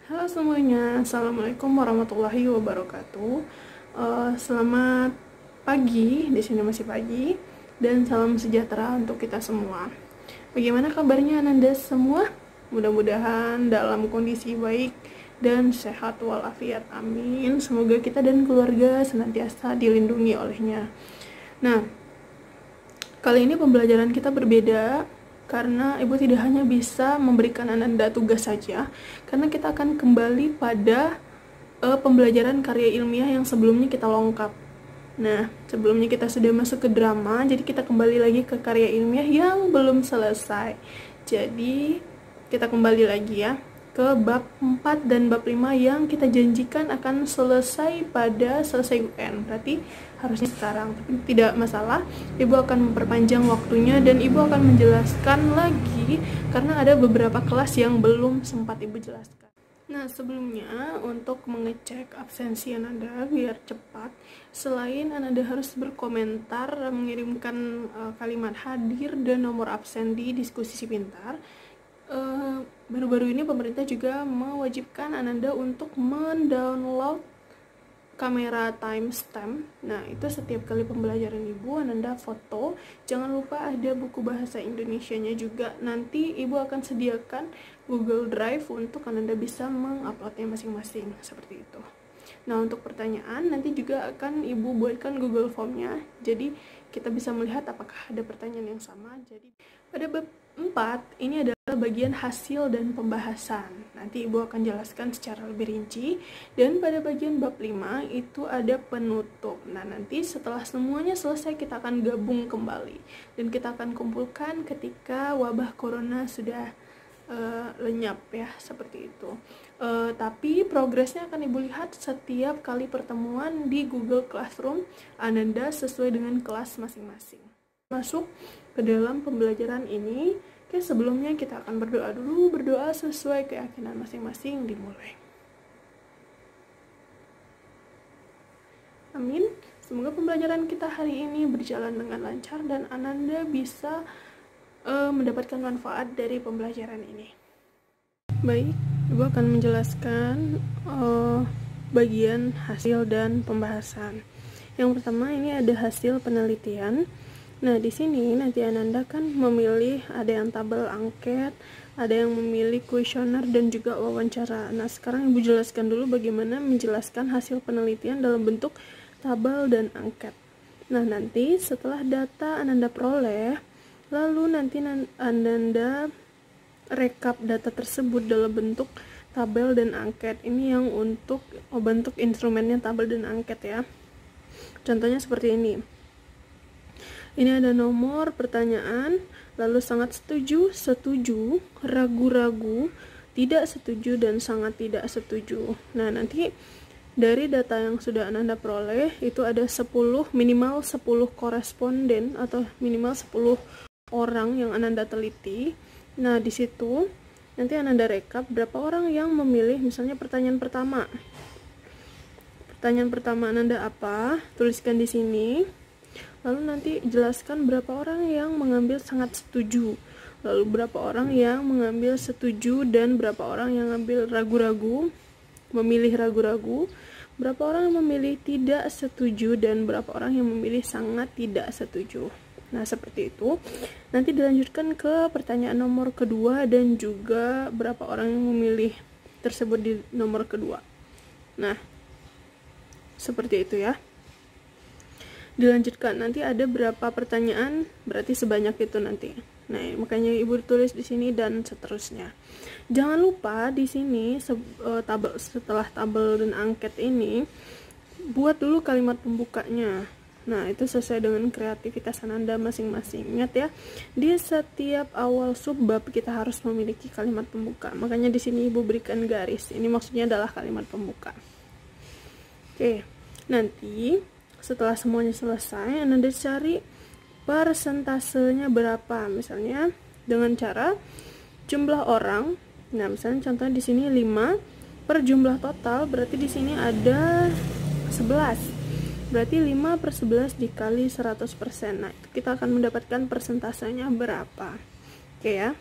Halo semuanya, Assalamualaikum warahmatullahi wabarakatuh. Selamat pagi, di sini masih pagi, dan salam sejahtera untuk kita semua. Bagaimana kabarnya Ananda semua? Mudah-mudahan dalam kondisi baik dan sehat walafiat, amin. Semoga kita dan keluarga senantiasa dilindungi olehnya. Nah, kali ini pembelajaran kita berbeda karena Ibu tidak hanya bisa memberikan Ananda tugas saja, karena kita akan kembali pada pembelajaran karya ilmiah yang sebelumnya kita lengkap. Nah, sebelumnya kita sudah masuk ke drama, jadi kita kembali lagi ke karya ilmiah yang belum selesai. Jadi, kita kembali lagi ya ke bab 4 dan bab 5 yang kita janjikan akan selesai pada selesai UN. Berarti harusnya sekarang, tapi tidak masalah. Ibu akan memperpanjang waktunya dan Ibu akan menjelaskan lagi karena ada beberapa kelas yang belum sempat Ibu jelaskan. Nah, sebelumnya untuk mengecek absensi Ananda biar cepat, selain Ananda harus berkomentar, mengirimkan kalimat hadir dan nomor absen di diskusi si pintar, baru-baru ini pemerintah juga mewajibkan Ananda untuk mendownload kamera timestamp. Nah, itu setiap kali pembelajaran Ibu Ananda foto. Jangan lupa ada buku bahasa Indonesianya juga. Nanti Ibu akan sediakan Google Drive untuk Ananda bisa menguploadnya masing-masing, seperti itu. Nah, untuk pertanyaan nanti juga akan Ibu buatkan Google Formnya. Jadi kita bisa melihat apakah ada pertanyaan yang sama. Jadi pada bab 4 ini adalah bagian hasil dan pembahasan. Nanti Ibu akan jelaskan secara lebih rinci. Dan pada bagian bab 5 itu ada penutup. Nah, nanti setelah semuanya selesai kita akan gabung kembali. Dan kita akan kumpulkan ketika wabah corona sudah lenyap ya, seperti itu. Tapi progresnya akan Ibu lihat setiap kali pertemuan di Google Classroom Ananda sesuai dengan kelas masing-masing. Masuk ke dalam pembelajaran ini, sebelumnya kita akan berdoa dulu. Berdoa sesuai keyakinan masing-masing, dimulai. Amin. Semoga pembelajaran kita hari ini berjalan dengan lancar dan Ananda bisa mendapatkan manfaat dari pembelajaran ini. Baik, Ibu akan menjelaskan bagian hasil dan pembahasan. Yang pertama ini ada hasil penelitian. Nah, di sini nanti Ananda kan memilih, ada yang tabel angket, ada yang memilih kuesioner dan juga wawancara. Nah, sekarang Ibu jelaskan dulu bagaimana menjelaskan hasil penelitian dalam bentuk tabel dan angket. Nah, nanti setelah data Ananda peroleh, lalu nanti Ananda rekap data tersebut dalam bentuk tabel dan angket. Ini yang untuk bentuk instrumennya tabel dan angket ya. Contohnya seperti ini. Ini ada nomor pertanyaan, lalu sangat setuju, setuju, ragu-ragu, tidak setuju, dan sangat tidak setuju. Nah, nanti dari data yang sudah Ananda peroleh, itu ada 10, minimal 10 koresponden atau minimal 10 orang yang Ananda teliti. Nah, di situ nanti Ananda rekap berapa orang yang memilih. Misalnya pertanyaan pertama. Pertanyaan pertama Ananda apa? Tuliskan di sini. Lalu nanti jelaskan berapa orang yang mengambil sangat setuju. Lalu berapa orang yang mengambil setuju dan berapa orang yang mengambil ragu-ragu, memilih ragu-ragu. Berapa orang yang memilih tidak setuju dan berapa orang yang memilih sangat tidak setuju. Nah, seperti itu. Nanti dilanjutkan ke pertanyaan nomor kedua dan juga berapa orang yang memilih tersebut di nomor kedua. Nah, seperti itu ya. Dilanjutkan, nanti ada berapa pertanyaan, berarti sebanyak itu nanti. Nah, makanya Ibu tulis di sini dan seterusnya. Jangan lupa di sini setelah tabel dan angket ini buat dulu kalimat pembukanya. Nah, itu sesuai dengan kreativitas Ananda masing-masing. Ingat ya, di setiap awal subbab kita harus memiliki kalimat pembuka. Makanya di sini Ibu berikan garis. Ini maksudnya adalah kalimat pembuka. Oke, nanti setelah semuanya selesai, Ananda cari persentasenya berapa. Misalnya dengan cara jumlah orang. Nah, misalnya contohnya di sini 5 per jumlah total, berarti di sini ada 11. Berarti 5 per 11 dikali 100%. Nah, kita akan mendapatkan persentasenya berapa. Oke ya.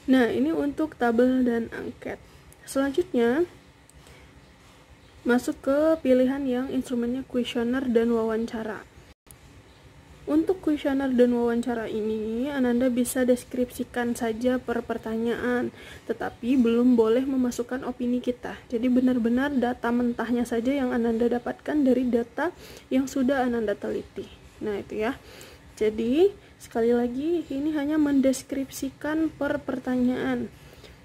Nah, ini untuk tabel dan angket. Selanjutnya masuk ke pilihan yang instrumennya kuesioner dan wawancara. Untuk kuesioner dan wawancara ini, Ananda bisa deskripsikan saja per pertanyaan, tetapi belum boleh memasukkan opini kita. Jadi benar-benar data mentahnya saja yang Ananda dapatkan dari data yang sudah Ananda teliti. Nah, itu ya. Jadi, sekali lagi, ini hanya mendeskripsikan per pertanyaan.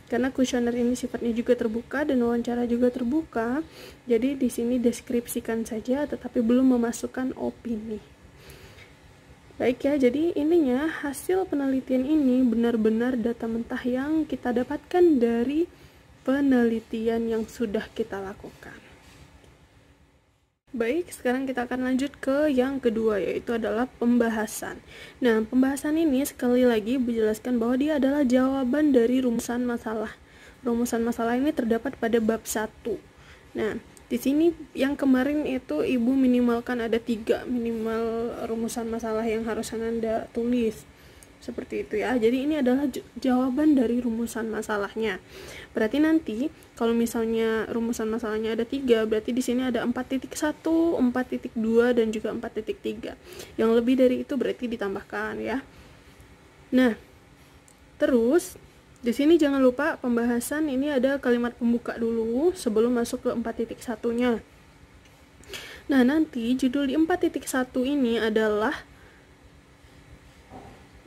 Karena kuesioner ini sifatnya juga terbuka dan wawancara juga terbuka, jadi di sini deskripsikan saja, tetapi belum memasukkan opini. Baik ya, jadi intinya hasil penelitian ini benar-benar data mentah yang kita dapatkan dari penelitian yang sudah kita lakukan. Baik, sekarang kita akan lanjut ke yang kedua, yaitu adalah pembahasan. Nah, pembahasan ini sekali lagi menjelaskan bahwa dia adalah jawaban dari rumusan masalah. Rumusan masalah ini terdapat pada bab 1. Nah, di sini yang kemarin itu Ibu minimalkan ada 3 minimal rumusan masalah yang harus Ananda tulis. Seperti itu ya. Jadi ini adalah jawaban dari rumusan masalahnya. Berarti nanti kalau misalnya rumusan masalahnya ada 3, berarti di sini ada 4.1, 4.2 dan juga 4.3. Yang lebih dari itu berarti ditambahkan ya. Nah, terus di sini jangan lupa pembahasan ini ada kalimat pembuka dulu sebelum masuk ke 4.1-nya. Nah, nanti judul di 4.1 ini adalah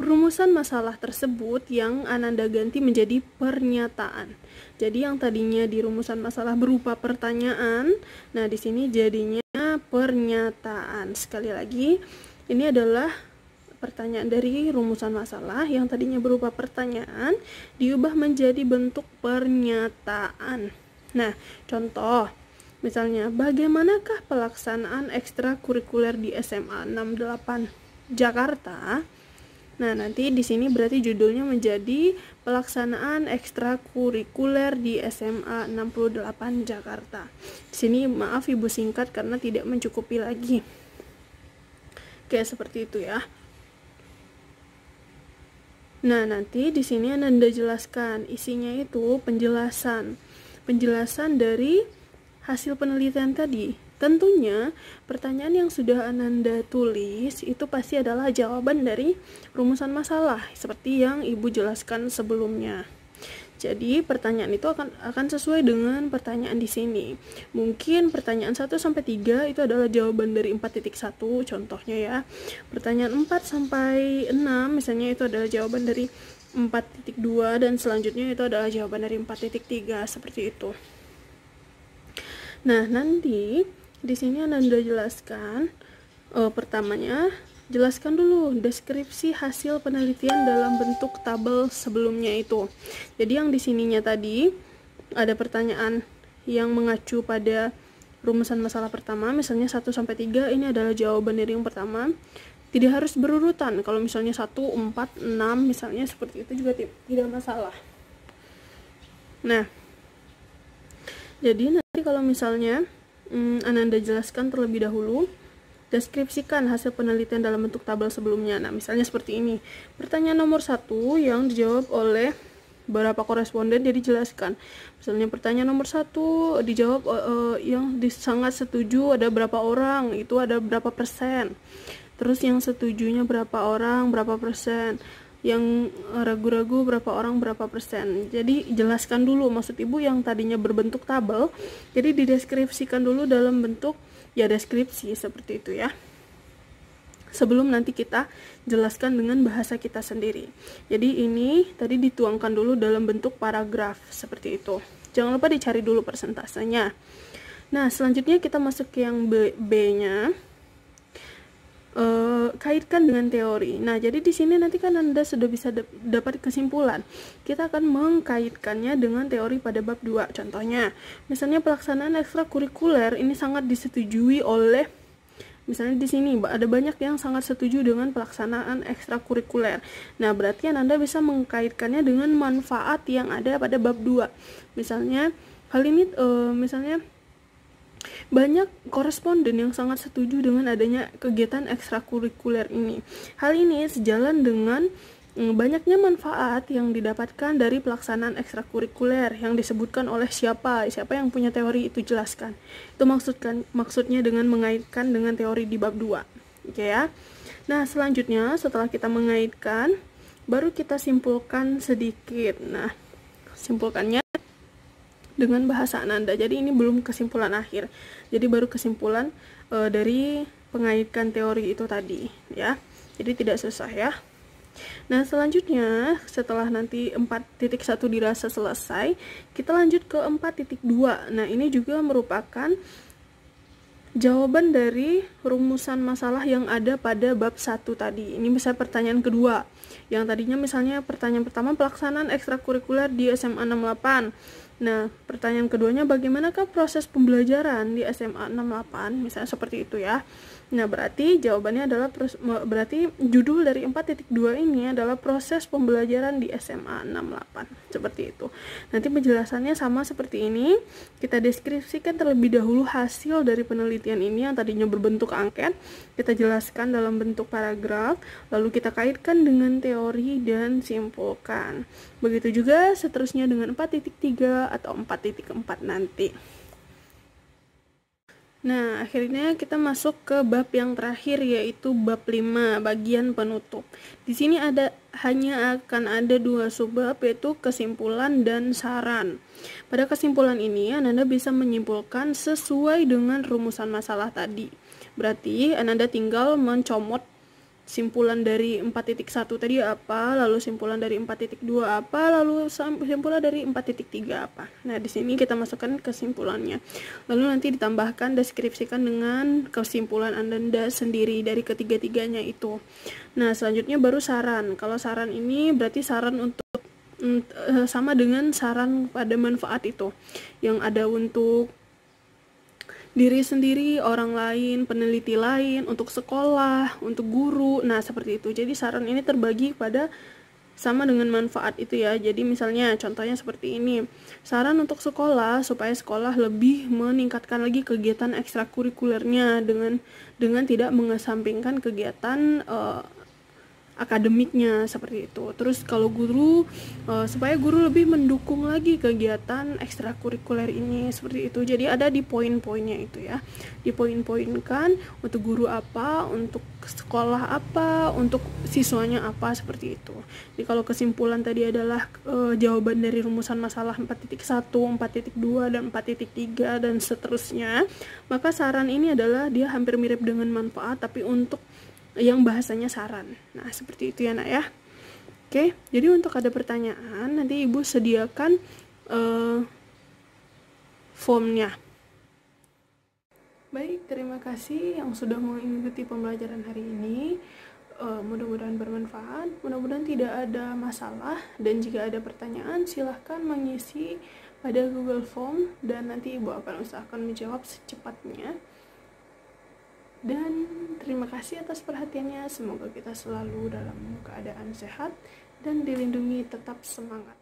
rumusan masalah tersebut yang Ananda ganti menjadi pernyataan. Jadi yang tadinya di rumusan masalah berupa pertanyaan, nah di sini jadinya pernyataan. Sekali lagi, ini adalah pertanyaan dari rumusan masalah yang tadinya berupa pertanyaan diubah menjadi bentuk pernyataan. Nah, contoh misalnya, bagaimanakah pelaksanaan ekstrakurikuler di SMA 68 Jakarta? Nah, nanti di sini berarti judulnya menjadi pelaksanaan ekstrakurikuler di SMA 68 Jakarta. Di sini maaf Ibu singkat karena tidak mencukupi lagi. Kayak seperti itu ya. Nah, nanti di sini Ananda jelaskan isinya itu penjelasan dari hasil penelitian tadi. Tentunya pertanyaan yang sudah Ananda tulis itu pasti adalah jawaban dari rumusan masalah seperti yang Ibu jelaskan sebelumnya. Jadi pertanyaan itu akan sesuai dengan pertanyaan di sini. Mungkin pertanyaan 1 sampai 3 itu adalah jawaban dari 4.1 contohnya ya. Pertanyaan 4 sampai 6 misalnya itu adalah jawaban dari 4.2 dan selanjutnya itu adalah jawaban dari 4.3 seperti itu. Nah, nanti di sini Ananda jelaskan pertamanya jelaskan dulu deskripsi hasil penelitian dalam bentuk tabel sebelumnya itu. Jadi yang di sininya tadi ada pertanyaan yang mengacu pada rumusan masalah pertama, misalnya 1 sampai 3 ini adalah jawaban dari yang pertama. Tidak harus berurutan. Kalau misalnya 1, 4, 6 misalnya seperti itu juga tidak masalah. Nah, jadi nanti kalau misalnya Ananda jelaskan terlebih dahulu, deskripsikan hasil penelitian dalam bentuk tabel sebelumnya. Nah, misalnya seperti ini. Pertanyaan nomor 1 yang dijawab oleh beberapa koresponden, jadi jelaskan. Misalnya pertanyaan nomor 1 dijawab yang sangat setuju ada berapa orang, itu ada berapa persen. Terus yang setujunya berapa orang, berapa persen. Yang ragu-ragu berapa orang, berapa persen. Jadi jelaskan dulu maksud Ibu yang tadinya berbentuk tabel, jadi dideskripsikan dulu dalam bentuk ya deskripsi seperti itu ya. Sebelum nanti kita jelaskan dengan bahasa kita sendiri. Jadi ini tadi dituangkan dulu dalam bentuk paragraf seperti itu. Jangan lupa dicari dulu persentasenya. Nah, selanjutnya kita masuk ke yang B-nya. Kaitkan dengan teori. Nah, jadi di sini nanti kan Anda sudah bisa dapat kesimpulan. Kita akan mengkaitkannya dengan teori pada bab 2. Contohnya, misalnya pelaksanaan ekstrakurikuler ini sangat disetujui oleh, misalnya di sini ada banyak yang sangat setuju dengan pelaksanaan ekstrakurikuler. Nah, berarti Anda bisa mengkaitkannya dengan manfaat yang ada pada bab 2. Misalnya, hal ini misalnya banyak koresponden yang sangat setuju dengan adanya kegiatan ekstrakurikuler ini. Hal ini sejalan dengan banyaknya manfaat yang didapatkan dari pelaksanaan ekstrakurikuler yang disebutkan oleh siapa yang punya teori itu jelaskan. Itu maksudnya dengan mengaitkan dengan teori di bab 2. Oke ya. Nah, selanjutnya setelah kita mengaitkan, baru kita simpulkan sedikit. Nah, simpulkannya dengan bahasa Ananda. Jadi ini belum kesimpulan akhir. Jadi baru kesimpulan dari pengaitkan teori itu tadi ya. Jadi tidak susah ya. Nah, selanjutnya setelah nanti 4.1 dirasa selesai, kita lanjut ke 4.2. Nah, ini juga merupakan jawaban dari rumusan masalah yang ada pada bab 1 tadi. Ini bisa pertanyaan kedua. Yang tadinya misalnya pertanyaan pertama pelaksanaan ekstrakurikuler di SMA 68. Nah, pertanyaan keduanya bagaimanakah proses pembelajaran di SMA 68? Misalnya seperti itu ya. Nah, berarti jawabannya adalah berarti judul dari 4.2 ini adalah proses pembelajaran di SMA 68. Seperti itu. Nanti penjelasannya sama seperti ini. Kita deskripsikan terlebih dahulu hasil dari penelitian ini yang tadinya berbentuk angket. Kita jelaskan dalam bentuk paragraf, lalu kita kaitkan dengan teori dan simpulkan. Begitu juga seterusnya dengan 4.3 atau 4.4 nanti. Nah, akhirnya kita masuk ke bab yang terakhir, yaitu bab 5, bagian penutup. Di sini hanya akan ada 2 subbab, yaitu kesimpulan dan saran. Pada kesimpulan ini, Ananda bisa menyimpulkan sesuai dengan rumusan masalah tadi. Berarti, Ananda tinggal mencomot simpulan dari 4.1 tadi apa, lalu simpulan dari 4.2 apa, lalu simpulan dari 4.3 apa. Nah, di sini kita masukkan kesimpulannya. Lalu nanti ditambahkan, deskripsikan dengan kesimpulan Anda sendiri dari ketiga-tiganya itu. Nah, selanjutnya baru saran. Kalau saran ini berarti saran untuk sama dengan saran pada manfaat itu yang ada untuk diri sendiri, orang lain, peneliti lain, untuk sekolah, untuk guru. Nah, seperti itu. Jadi saran ini terbagi pada sama dengan manfaat itu ya. Jadi misalnya contohnya seperti ini. Saran untuk sekolah supaya sekolah lebih meningkatkan lagi kegiatan ekstrakurikulernya dengan tidak mengesampingkan kegiatan akademiknya, seperti itu. Terus kalau guru, supaya guru lebih mendukung lagi kegiatan ekstrakurikuler ini, seperti itu. Jadi ada di poin-poinnya itu ya, dipoin-poinkan untuk guru apa, untuk sekolah apa, untuk siswanya apa, seperti itu. Jadi kalau kesimpulan tadi adalah jawaban dari rumusan masalah 4.1, 4.2, dan 4.3 dan seterusnya, maka saran ini adalah dia hampir mirip dengan manfaat tapi untuk yang bahasanya saran. Nah, seperti itu ya nak ya. Oke, jadi untuk ada pertanyaan nanti ibu sediakan formnya. Baik, terima kasih yang sudah mengikuti pembelajaran hari ini. Mudah-mudahan bermanfaat, mudah-mudahan tidak ada masalah, dan jika ada pertanyaan silahkan mengisi pada Google Form dan nanti ibu akan usahakan menjawab secepatnya. Dan terima kasih atas perhatiannya. Semoga kita selalu dalam keadaan sehat dan dilindungi, tetap semangat.